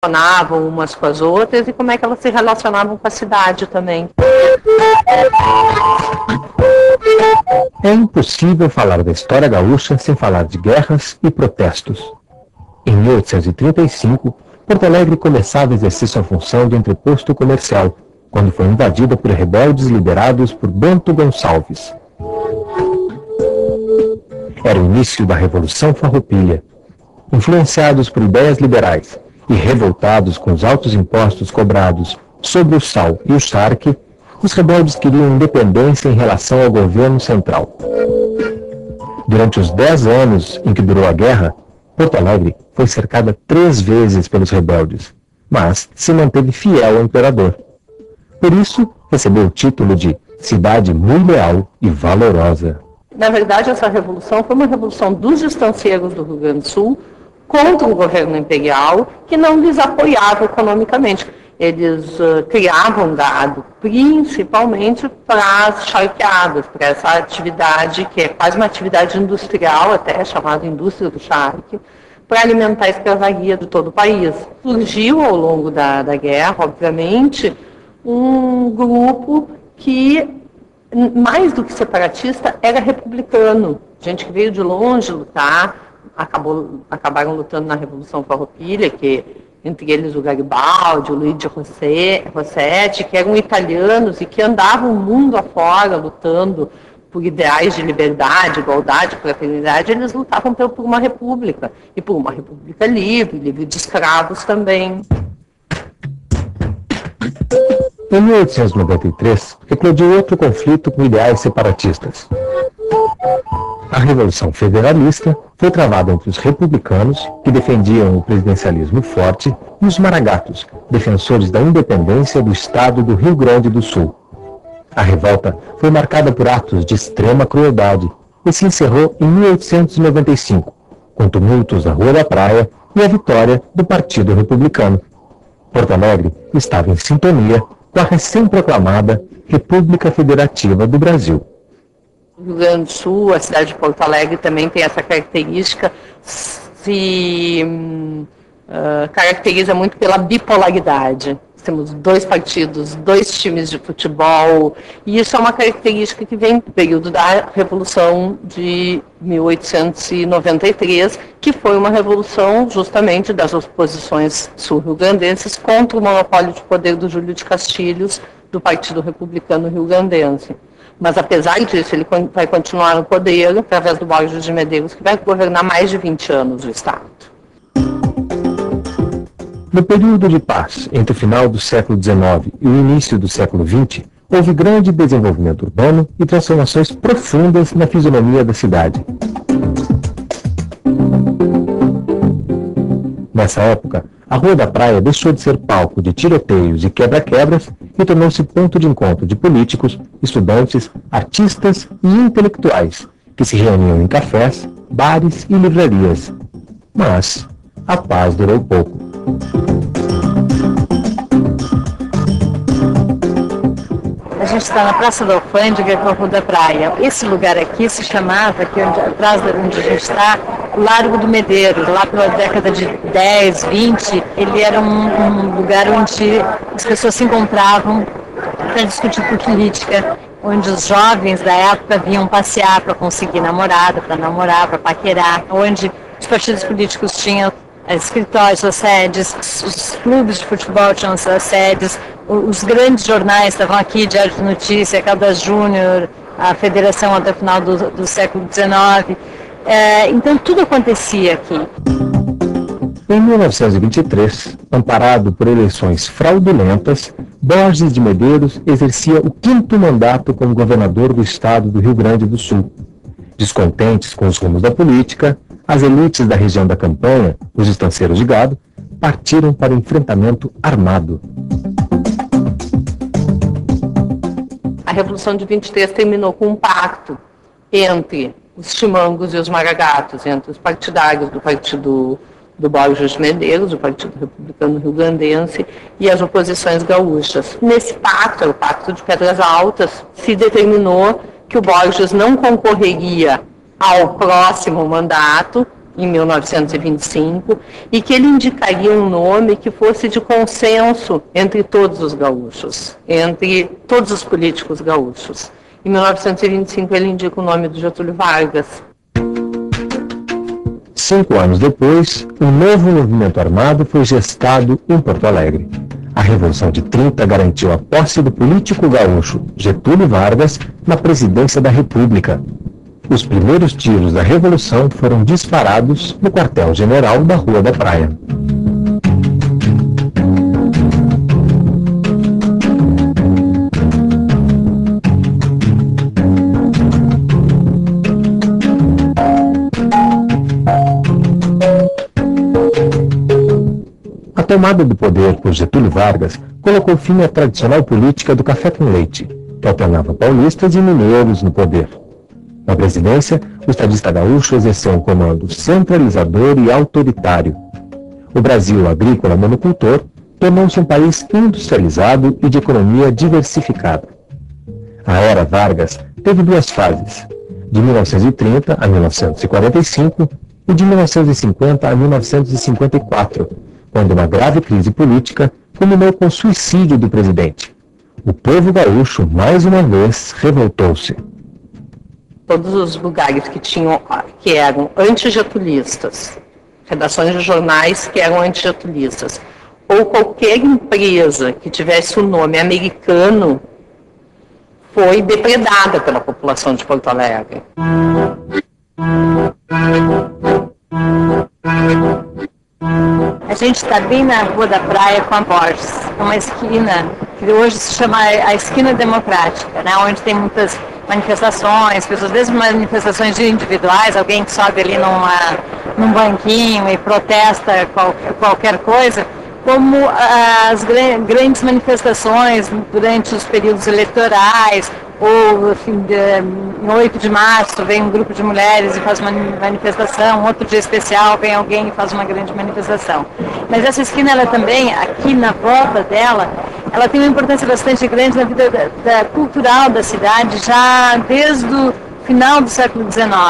relacionavam umas com as outras e como é que elas se relacionavam com a cidade também. É impossível falar da história gaúcha sem falar de guerras e protestos. Em 1835, Porto Alegre começava a exercer sua função de entreposto comercial, quando foi invadida por rebeldes liderados por Bento Gonçalves. Era o início da Revolução Farroupilha. Influenciados por ideias liberais e revoltados com os altos impostos cobrados sobre o sal e o charque, os rebeldes queriam independência em relação ao governo central. Durante os 10 anos em que durou a guerra, Porto Alegre foi cercada 3 vezes pelos rebeldes, mas se manteve fiel ao imperador. Por isso, recebeu o título de cidade muito leal e valorosa. Na verdade, essa revolução foi uma revolução dos estancieiros do Rio Grande do Sul contra o governo imperial, que não lhes apoiava economicamente. Eles criavam gado, principalmente para as charqueadas, para essa atividade que é quase uma atividade industrial, até chamada indústria do charque, para alimentar a escravaria de todo o país. Surgiu ao longo da guerra, obviamente, um grupo que, mais do que separatista, era republicano. Gente que veio de longe lutar, acabaram lutando na Revolução Farroupilha, que entre eles o Garibaldi, o Luigi Rossetti, que eram italianos e que andavam o mundo afora lutando por ideais de liberdade, igualdade, fraternidade. Eles lutavam por uma república, e por uma república livre de escravos também. Em 1893, eclodiu outro conflito com ideais separatistas. A Revolução Federalista foi travada entre os republicanos, que defendiam o presidencialismo forte, e os maragatos, defensores da independência do estado do Rio Grande do Sul. A revolta foi marcada por atos de extrema crueldade e se encerrou em 1895, com tumultos na Rua da Praia e a vitória do Partido Republicano. Porto Alegre estava em sintonia com a recém-proclamada República Federativa do Brasil. O Rio Grande do Sul, a cidade de Porto Alegre também tem essa característica, se caracteriza muito pela bipolaridade. Temos 2 partidos, 2 times de futebol, e isso é uma característica que vem do período da Revolução de 1893, que foi uma revolução justamente das oposições sul-rio-grandenses contra o monopólio de poder do Júlio de Castilhos, do Partido Republicano Rio-Grandense. Mas, apesar disso, ele vai continuar no poder através do Borges de Medeiros, que vai governar mais de 20 anos o Estado. No período de paz entre o final do século XIX e o início do século XX, houve grande desenvolvimento urbano e transformações profundas na fisionomia da cidade. Nessa época, a Rua da Praia deixou de ser palco de tiroteios e quebra-quebras e tornou-se ponto de encontro de políticos, estudantes, artistas e intelectuais, que se reuniam em cafés, bares e livrarias. Mas a paz durou pouco. A gente está na Praça da Alfândega, com a Rua da Praia. Esse lugar aqui se chamava, aqui atrás de onde a gente está, Largo do Medeiros. Lá pela década de 10, 20, ele era um lugar onde as pessoas se encontravam para discutir política, onde os jovens da época vinham passear para conseguir namorada, para namorar, para paquerar, onde os partidos políticos tinham escritórios, suas sedes, os clubes de futebol tinham suas sedes, os grandes jornais estavam aqui, Diário de Notícia, Caldas Júnior, a Federação até o final do século XIX. Então tudo acontecia aqui. Em 1923, amparado por eleições fraudulentas, Borges de Medeiros exercia o 5º mandato como governador do estado do Rio Grande do Sul. Descontentes com os rumos da política, as elites da região da campanha, os estanceiros de gado, partiram para o enfrentamento armado. A Revolução de 23 terminou com um pacto entre os chimangos e os maragatos, entre os partidários do partido do Borges de Medeiros, o Partido Republicano Rio-Grandense, e as oposições gaúchas. Nesse pacto, o Pacto de Pedras Altas, se determinou que o Borges não concorreria ao próximo mandato, em 1925, e que ele indicaria um nome que fosse de consenso entre todos os gaúchos, entre todos os políticos gaúchos. Em 1925 ele indica o nome do Getúlio Vargas. 5 anos depois, um novo movimento armado foi gestado em Porto Alegre. A Revolução de 30 garantiu a posse do político gaúcho Getúlio Vargas na presidência da República. Os primeiros tiros da Revolução foram disparados no quartel-general da Rua da Praia. A tomada do poder por Getúlio Vargas colocou fim à tradicional política do café com leite, que alternava paulistas e mineiros no poder. Na presidência, o estadista gaúcho exerceu um comando centralizador e autoritário. O Brasil agrícola monocultor tornou-se um país industrializado e de economia diversificada. A era Vargas teve 2 fases, de 1930 a 1945 e de 1950 a 1954, quando uma grave crise política culminou com o suicídio do presidente. O povo gaúcho, mais uma vez, revoltou-se. Todos os lugares que eram antigetulistas, redações de jornais que eram antigetulistas, ou qualquer empresa que tivesse o nome americano, foi depredada pela população de Porto Alegre. A gente está bem na Rua da Praia com a Borges, uma esquina que hoje se chama a Esquina Democrática, né, onde tem muitas manifestações, às vezes manifestações individuais, alguém que sobe ali num banquinho e protesta qualquer coisa, como as grandes manifestações durante os períodos eleitorais, ou em 8 de março vem um grupo de mulheres e faz uma manifestação, outro dia especial vem alguém e faz uma grande manifestação. Mas essa esquina, ela também, aqui na volta dela, ela tem uma importância bastante grande na vida cultural da cidade, já desde o final do século XIX.